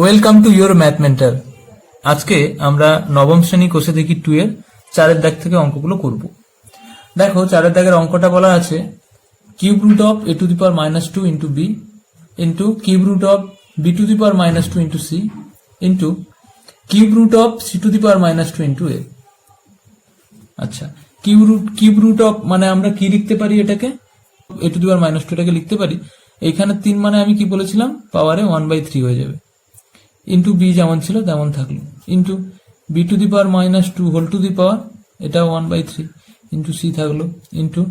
Welcome to your math mentor. আজকে আমরা নবম শ্রেণী কোষে দেখি 2 এর 4 দাগ থেকে অঙ্কগুলো করব। দেখো 4 দাগের অঙ্কটা বলা আছে cube root of a to the power -2 into B into cube root of b to the power -2 into C into cube root of c to the power -2 into A. আচ্ছা, কিউব রুট অফ মানে আমরা কি লিখতে পারি, এটাকে a to the power -2 এটাকে লিখতে পারি। এইখানে 3 মানে আমি কি বলেছিলাম, পাওয়ারে 1/3 হয়ে যাবে, ইন্টু বি যেমন ছিল তেমন থাকলো, into B to the power -2 whole to the power এটা 1/3 ইন্টু সি থাকলো, into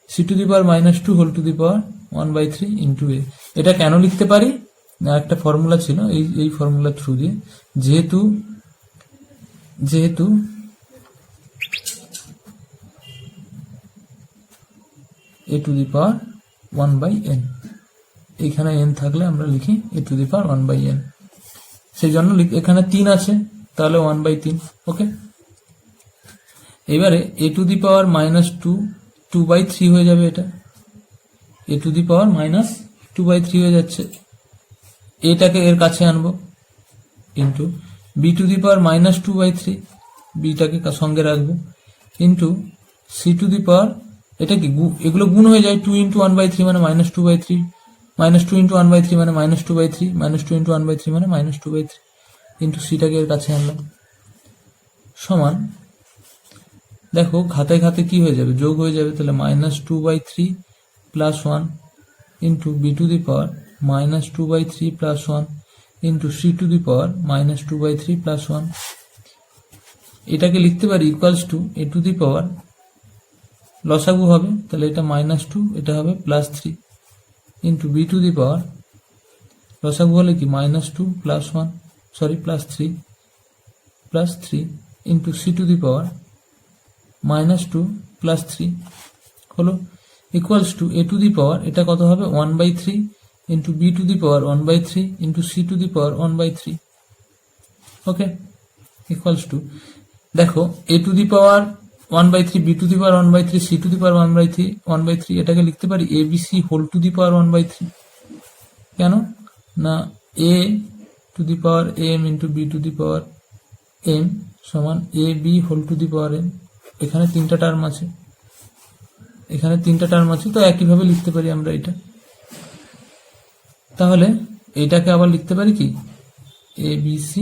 C to the power -2 whole to the power 1/3 into A. এটা কেন লিখতে পারি না, একটা ফর্মুলা ছিল, এই ফর্মুলার থ্রু দিয়ে, যেহেতু এ টু দি পাওয়ার 1/n, এখানে n থাকলে আমরা লিখি এ টু দি পাওয়ার 1/n, সেই জন্য এখানে 3 আছে, তাহলে 1/3। ওকে, এবারে এ টু দি পাওয়ার -2 2/3 হয়ে যাবে, এটা এ টু দি পাওয়ার -2/3 হয়ে যাচ্ছে, এটাকে এর কাছে আনবো, into B to the power -2/3 বিটাকে সঙ্গে রাখবো, into C to the power, এটা কি এগুলো গুণ হয়ে যায়, 2 ইন্টু 1/3 মানে -2/3, -2 ইন্টু 1/3 মানে -2/3, -2 ইন্টু 1/3 মানে -2/3, ইন্টু সিটাকে এর কাছে আনলাম, সমান, দেখো ঘাতে ঘাতে কি হয়ে যাবে, যোগ হয়ে যাবে, তাহলে -2/3 plus 1 into B to the power -2/3 plus 1 into C to the power -2/3 plus 1। এটাকে লিখতে পারি equals to A to the power, লসাগু হবে, তাহলে এটা -2, এটা হবে +3 into B to the power, লসাগু হলে কি -2 plus 1 sorry +3 into C to the power -2 plus 3 হলো, equals to A to the power, এটা কত হবে 1/3 into B to the power 1/3 into C to the power 1/3। Okay, equals to, দেখো A to the power 1/3, B to the power 1/3, C to the power 1/3, এটাকে লিখতে পারি A B C whole to the power 1/3। কেন না, A to the power M into B to the power M সমান A B whole to the power M. এখানে 3টা term আছে, তো একইভাবে লিখতে পারি আমরা এটা। তাহলে এটাকে আবার লিখতে পারি কি এ বি সি,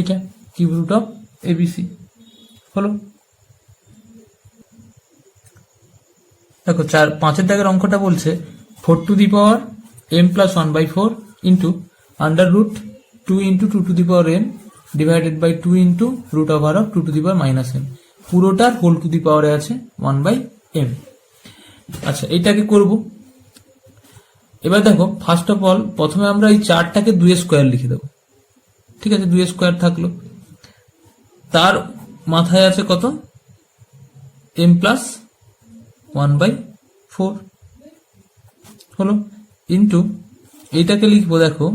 এটা cube root of A B C হলো। দেখো 5 দাগের অঙ্কটা বলছে 4 to the power m plus 1/4 into √2 into 2 to the power m divided by 2 into root over of 2 to the power -m, পুরোটার হোল টু দি পাওয়ারে আছে 1/m। আচ্ছা, এইটাকে করব। এবার দেখো ফার্স্ট অফ অল প্রথমে আমরা এই 4টাকে 2 স্কোয়ার লিখে দেবো, ঠিক আছে, 2 স্কোয়ার থাকলো, তার মাথায় আছে কত m প্লাস 1/4 হলো, ইন্টু এইটাকে লিখবো, দেখো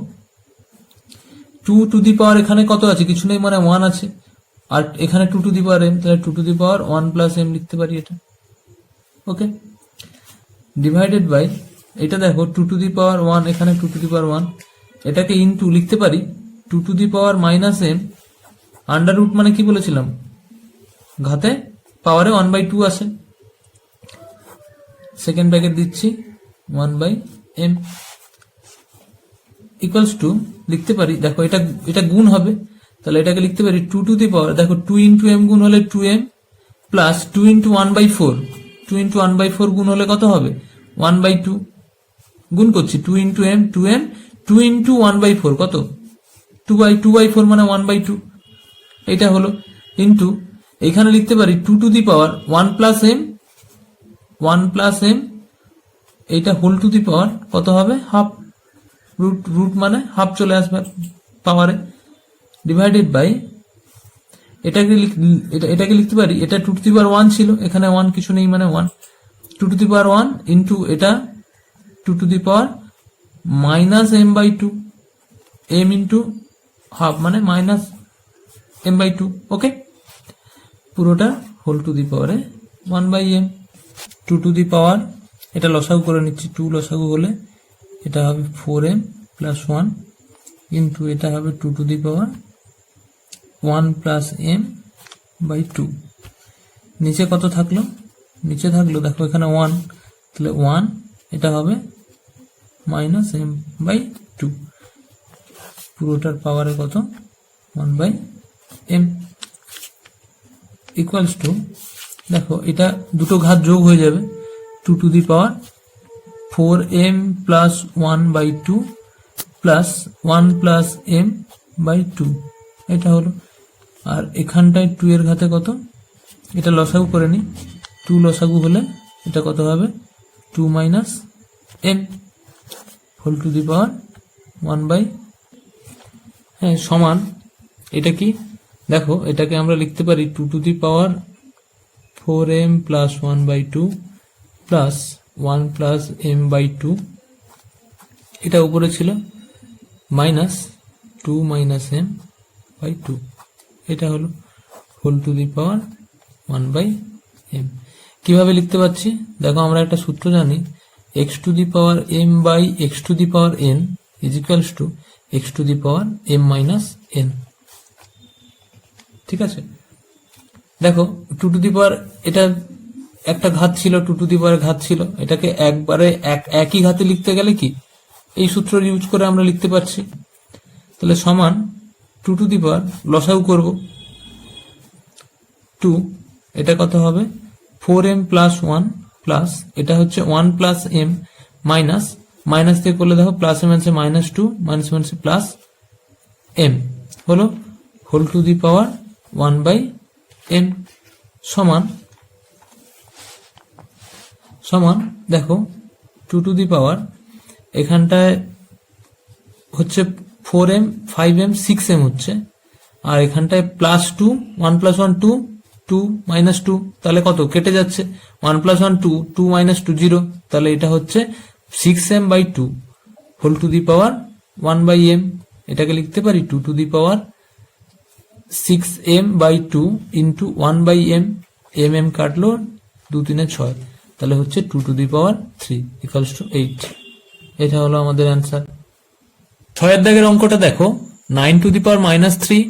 2 টু দি পাওয়ার এখানে কত আছে, কিছু নেই মানে 1 আছে, আর এখানে 2 টু দি পাওয়ার m, তাহলে 2 to the power 1 plus m লিখতে পারি এটা। ওকে, ডিভাইডেড বাই, এটা দেখো 2 টু দি পাওয়ার 1, এখানে 2 টু দি পাওয়ার 1, এটাকে ইন্টু লিখতে পারি 2 to the power -m, under root মানে কি বলেছিলাম, ঘাতে পাওয়ারে 1/2 আছে, সেকেন্ড ব্র্যাকেট দিচ্ছি 1/m ইকুয়ালস টু, লিখতে পারি, দেখো এটা গুণ হবে, তাহলে এটাকে লিখতে পারি 2 টু দি পাওয়ার, দেখো 2 ইন্টু m গুণ হলে 2m প্লাস 2 ইন্টু 1/4, 2 ইন্টু 1/4 গুণ হলে কত হবে 1/2, গুণ করছি 2 ইন্টু m 2m, 2 ইন্টু 1/4 কত 2/4 মানে 1/2, এটা হলো, ইন্টু এখানে লিখতে পারি 2 to the power 1 plus m, এইটা হোল টু দি পাওয়ার কত হবে হাফ, রুট মানে হাফ চলে আসবে পাওয়ারে, ডিভাইডেড বাই, এটাকে লিখতে পারি, এটা 2 টু দি পাওয়ার 1 ছিল, এখানে 1 কিছু নেই মানে 1, 2 টু দি পাওয়ার 1 ইন্টু এটা 2 to the power -m/2, m into half মানে -m/2। ওকে, পুরোটা হোল টু দি পাওয়ারে 1/m, 2 টু দি পাওয়ার, এটা লসাগু করে নিচ্ছি, 2 লসাগু হলে এটা হবে 4m প্লাস 1 ইন্টু এটা হবে 2 to the power 1 plus m by 2। নিচে কত থাকলো? নিচে থাকলো দেখো এখানে 1, তাহলে 1 এটা হবে মাইনাস এম বাই 2, পুরোটার পাওয়ারে কত 1 বাই এম ইকুয়ালস টু, দেখো এটা দুটো ঘাত যোগ হয়ে যাবে, 2 to the power 4m plus 1 by 2 plus 1 plus m by 2, এটা হলো। আর এখানটায় 2 এর ঘাতে কত, এটা লসাগু করে নি, 2 লসাগু হলে এটা কত হবে 2 minus m whole to the power 1 by, হ্যাঁ সমান, এটা কি দেখো এটাকে আমরা লিখতে পারি 2 to the power 4m plus 1 by 2 plus 1 plus m by 2, এটা উপরে ছিল মাইনাস 2 মাইনাস এম বাই 2, এটা হলো whole to the power 1 by m. কিভাবে লিখতে পাচ্ছি দেখো, আমরা একটা সূত্র জানি, x to the power m by x to the power n is equals to x to the power m minus n। ঠিক আছে, দেখো 2 টু দি পাওয়ার এটা একটা ঘাত ছিল, 2 টু দি পাওয়ার ঘাত ছিল, এটাকে একবারে একই ঘাতে লিখতে গেলে কি এই সূত্র ইউজ করে আমরা লিখতে পারছি। তাহলে সমান 2 টু দি পাওয়ার লসাগু করব 2, এটা কত হবে 4m প্লাস 1 প্লাস এটা হচ্ছে 1 প্লাস এম মাইনাস, মাইনাস দিয়ে করলে দেখো প্লাস এম আছে মাইনাস 2, মাইনাস এম আছে প্লাস এম, হলো whole to the power 1 by m সমান সমান দেখো 2 টু দি পাওয়ার এখানটায় হচ্ছে 4m 5m 6m হচ্ছে, আর এখানটায় প্লাস 2, 1 প্লাস 1 2, 2 মাইনাস 2, তাহলে কত কেটে যাচ্ছে, 1 প্লাস 1 2, 2 মাইনাস 2 0, তাহলে এটা হচ্ছে 6m by 2 whole to the power 1 by m. এটাকে লিখতে পারি 2 to the power 6m by 2 into 1 by m, m কাটলো 2 3 6, তাহলে হচ্ছে 2 to the power 3 equals to 8। এটা হলো আমাদের অ্যান্সার। 6 এর দাগের অঙ্কটা দেখো, 9 to the power minus 3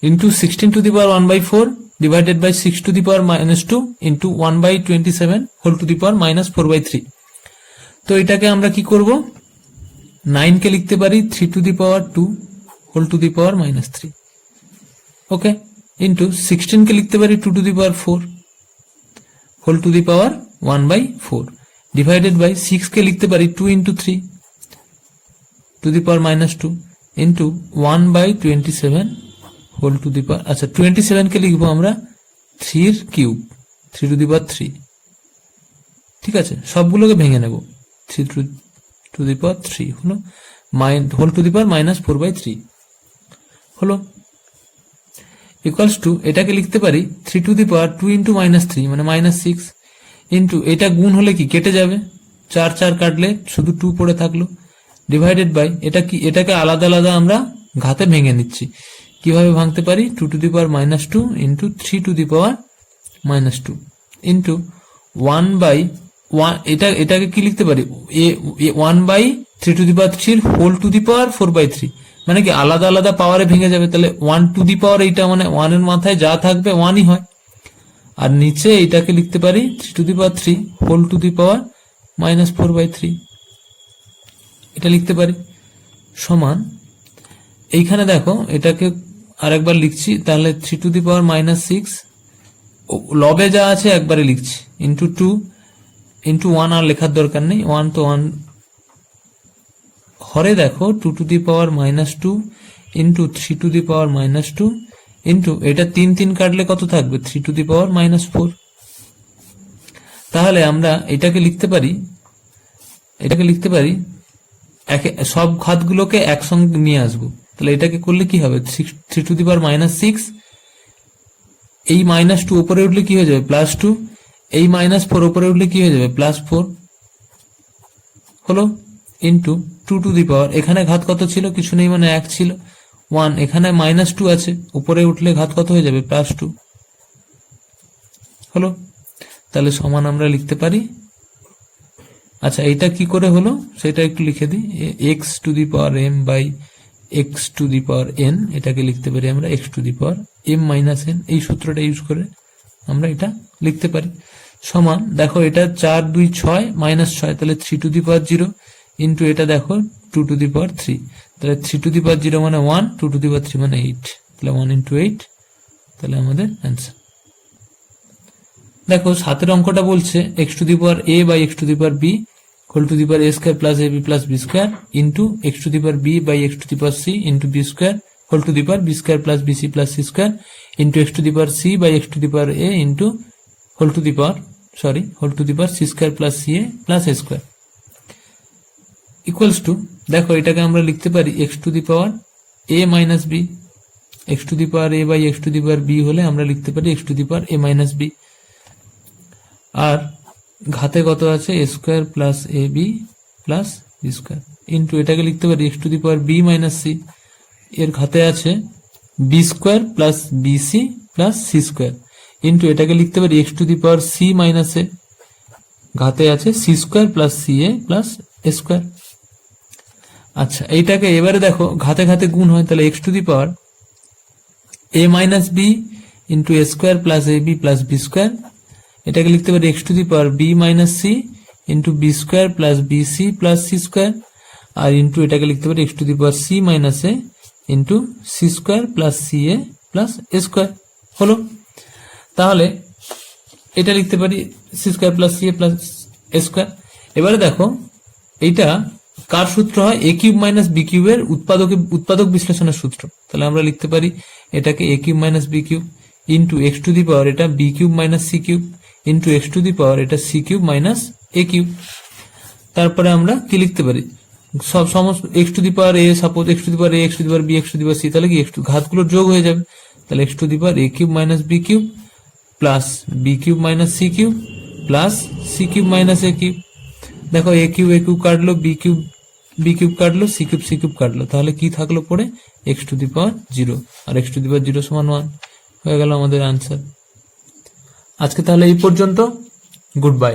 into 16 to the power 1 by 4 divided by 6 to the power minus 2 into 1 by 27 whole to the power minus 4 by 3। তো এটাকে আমরা কি করব, 9 কে লিখতে পারি 3 to the power 2 whole to the power minus 3, okay, into 16 কে লিখতে পারি 2 to the power 4 whole to the power 1 by 4 divided by 6 কে লিখতে পারি 2 into 3 to the power minus 2 into 1 by 27 whole to the power, আচ্ছা 27 কে লিখবো আমরা 3 এর কিউব 3 টু দি পাওয়ার 3, ঠিক আছে, সবগুলোকে ভেঙে নেব 3 টু দি পাওয়ার 3 হলো whole to the power minus 4 by 3 হলো ইকুয়ালস টু, এটাকে লিখতে পারি 3 to the power 2 into minus 3 মানে মাইনাস 6 ইন্টু এটা গুণ হলে কি কেটে যাবে, 4 4 কাটলে শুধু 2 পড়ে থাকলো, ডিভাইডেড বাই এটা কি, এটাকে আলাদা আলাদা আমরা ঘাতে ভেঙে নিচ্ছি। কিভাবে ভাঙতে পারি, 2 to the power minus 2 into 3 to the power minus 2 into 1 by 1, এটাকে কি লিখতে পারি 1 by 3 to the power 3 whole to the power 4 by 3, মানে কি আলাদা আলাদা পাওয়ারে ভেঙে যাবে, তাহলে 1 টু দি পাওয়ার এইটা মানে 1 এর মাথায় যা থাকবে 1ই হয়, আর নিচে এটাকে লিখতে পারি 3 to the power 3 whole to the power minus 4 by 3, এটা লিখতে পারি সমান, এইখানে দেখো এটাকে আরেকবার লিখছি, তাহলে 3 টু দি পাওয়ার মাইনাস 6 লবে যা আছে একবারে লিখছি ইন্টু 2 ইন্টু 1 আর লেখার দরকার নেই, 1 তো 1 হরে দেখো 2 to the power minus 2 into 3 to the power minus 2 into এটা 3 3 কাটলে কত থাকবে 3 টু দি পাওয়ার মাইনাস 4। তাহলে আমরা এটাকে লিখতে পারি সব ঘাতগুলোকে একসঙ্গে নিয়ে আসবো, তাহলে এটাকে করলে কি হবে 3 টু দি পাওয়ার মাইনাস 6, এই মাইনাস 2 উপরে উঠলে কি হয়ে যাবে প্লাস 2, এই মাইনাস 4 উপরে উঠলে কি হয়ে যাবে প্লাস 4 হলো ইন্টু 2 টু দি পাওয়ার, এখানে ঘাত কত ছিল কিছু নেই মানে 1 ছিল 1, এখানে মাইনাস 2 আছে উপরে উঠলে ঘাত কত হয়ে যাবে প্লাস 2 হলো, তাহলে সমান আমরা লিখতে পারি, আচ্ছা এইটা কি করে হলো সেটা একটু লিখে দিই, x to the power m by x to the power n, এটাকে লিখতে পারি আমরা x to the power m minus n. এই সূত্রটা ইউজ করে আমরা এটা লিখতে পারি। সমান দেখো এটা 4 2 6 মাইনাস 6, তাহলে 3 টু দি পাওয়ার 0 ইন্টু এটা দেখো 2 টু দি পাওয়ার 3, তাহলে 3 টু দি পাওয়ার 0 মানে 1, 2 টু দি পাওয়ার 3 মানে 8, তাহলে 1 ইন্টু 8, তাহলে আমাদের অ্যান্সার। দেখো 7 অঙ্কটা বলছে x to the power A by x to the power b whole to the power a square plus A B plus B square into x to the power b by x to the power c into B square whole to the power b square plus B C plus C square into x to the power c by x to the power a into whole to the power C square plus C A plus A square equals to, দেখো এটাকে আমরা লিখতে পারি x to the power A minus B, X to the power A by x to the power B হলে আমরা লিখতে পারি x to the power A minus B, আর ঘাতে কত আছে A square plus A B plus B square into এটাকে লিখতে পারি x to the power B minus C, এর ঘাতে আছে B square plus B C plus C square into এটাকে লিখতে পারি x to the power C minus A, ঘাতে আছে সি স্কয়ার প্লাস সি এ প্লাস এ স্কয়ার। আচ্ছা এইটাকে এবারে দেখো ঘাতে ঘাতে গুণ হয়, তাহলে X to the power A minus B into A square plus A B plus B square, এটাকে লিখতে পারি x to the power B minus C into B square plus B C plus C square, আর into এটাকে লিখতে পারি x to the power C minus a into c square plus C A plus A square হলো। তাহলে এটা লিখতে পারি c square plus C এ plus এ square. এবারে দেখো এইটা কার সূত্র হয়, এ কিউব মাইনাস বি কিউবের উৎপাদক বিশ্লেষণের সূত্র, তাহলে আমরা লিখতে পারি এটাকে A cube minus B cube into x to the power এটা B cube minus C cube into x to the power এটা C cube minus A cube. তারপরে আমরা কি লিখতে পারি, সব সমস্ত X to the power A, suppose X to the power A, X to the power B, X to the power C, তাহলে কি এক্স টু ঘাতগুলোর যোগ হয়ে যাবে, তাহলে X to the power A cube minus B cube plus B cube minus C cube plus C cube minus A cube. দেখো A cube কাটলো, B cube কাটলো, সি কিউব কাটলো, তাহলে কি থাকলো পরে এক্স টু দি পাওয়ার 0, আর X to the power 0 সমান 1 হয়ে গেল আমাদের আনসার। আজকে তাহলে এই পর্যন্ত, গুড বাই।